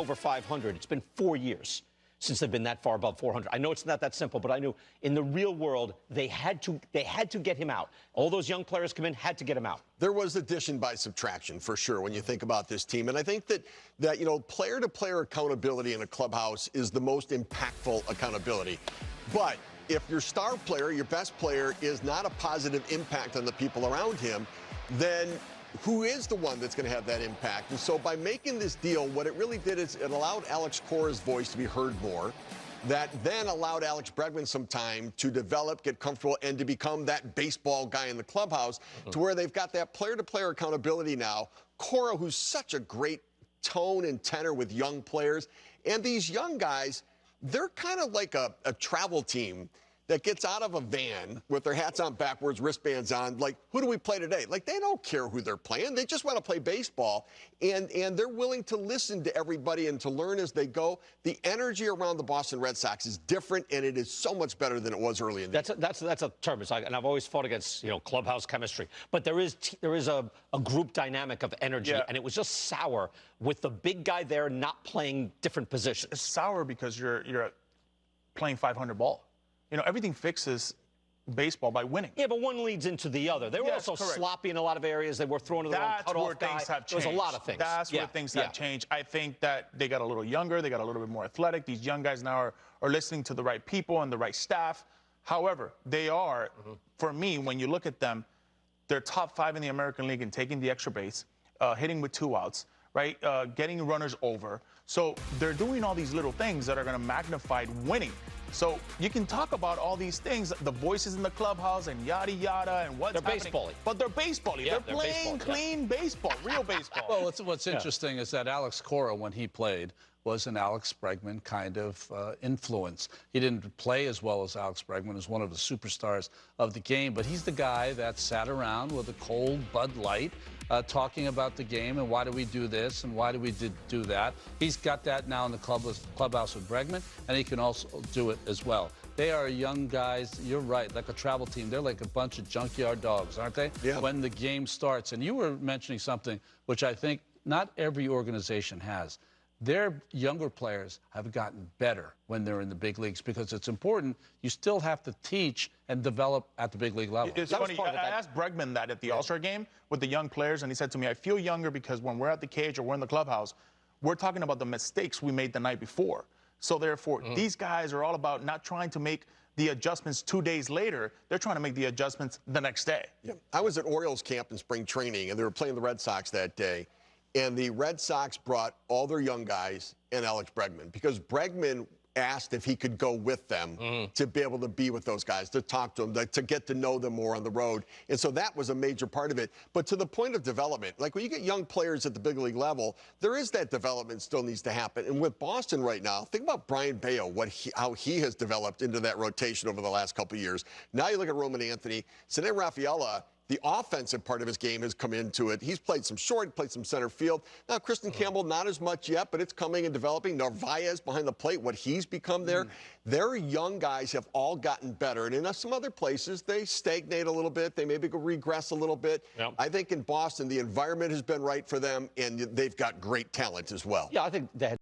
over 500. It's been 4 years since they've been that far above 400. I know it's not that simple, but I knew in the real world they had to get him out. All those young players come in, had to get him out. There was addition by subtraction for sure when you think about this team, and I think that you know, player-to-player accountability in a clubhouse is the most impactful accountability. But if your star player, your best player, is not a positive impact on the people around him, then who is the one that's going to have that impact? And so by making this deal, what it really did is it allowed Alex Cora's voice to be heard more. That then allowed Alex Bregman some time to develop, get comfortable, and to become that baseball guy in the clubhouse, to where they've got that player-to-player accountability now. Cora, who's such a great tone and tenor with young players, and these young guys, they're kind of like a travel team that gets out of a van with their hats on backwards, wristbands on, like, who do we play today? Like, they don't care who they're playing. They just want to play baseball, and they're willing to listen to everybody and to learn as they go. The energy around the Boston Red Sox is different, and it is so much better than it was early in the year. That's a term, and I've always fought against, you know, clubhouse chemistry. But there is a group dynamic of energy, and it was just sour with the big guy there not playing different positions. It's sour because you're playing 500 ball. You know, everything fixes baseball by winning. Yeah, but one leads into the other. They were also sloppy in a lot of areas. They were throwing to the wrong cutoff guy. Things have changed. There was a lot of things. That's where things have changed. I think that they got a little younger. They got a little bit more athletic. These young guys now are listening to the right people and the right staff. However, they are, for me, when you look at them, they're top 5 in the American League in taking the extra base, hitting with 2 outs, right? Getting runners over. So they're doing all these little things that are going to magnify winning. So you can talk about all these things, the voices in the clubhouse and yada yada and what's happening. They're baseball-y. But they're baseball-y. Yeah, they're playing clean baseball, real baseball. Well, what's interesting is that Alex Cora, when he played, was an Alex Bregman kind of influence. He didn't play as well as Alex Bregman, as one of the superstars of the game, but he's the guy that sat around with a cold Bud Light talking about the game and why do we do this and why do we do that. He's got that now in the clubhouse with Bregman, and he can also do it as well. They are young guys, you're right, like a travel team. They're like a bunch of junkyard dogs, aren't they? Yeah. When the game starts. And you were mentioning something which I think not every organization has. Their younger players have gotten better when they're in the big leagues because it's important. You still have to teach and develop at the big league level. It's funny. I asked Bregman that at the All-Star game with the young players, and he said to me, I feel younger because when we're at the cage or we're in the clubhouse, we're talking about the mistakes we made the night before. So therefore, these guys are all about not trying to make the adjustments 2 days later. They're trying to make the adjustments the next day. Yeah. I was at Orioles camp in spring training, and they were playing the Red Sox that day. And the Red Sox brought all their young guys and Alex Bregman because Bregman asked if he could go with them to be able to be with those guys, to talk to them, to get to know them more on the road. And so that was a major part of it. But to the point of development, like when you get young players at the big league level, there is that development still needs to happen. And with Boston right now, think about Brian Bayo, how he has developed into that rotation over the last couple of years. Now you look at Roman Anthony, Sene Rafaela. The offensive part of his game has come into it. He's played some short, he played some center field. Now, Kristen Campbell, not as much yet, but it's coming and developing. Narvaez behind the plate, what he's become there. Their young guys have all gotten better. And in some other places, they stagnate a little bit. They maybe regress a little bit. Yep. I think in Boston, the environment has been right for them, and they've got great talent as well. Yeah, I think that.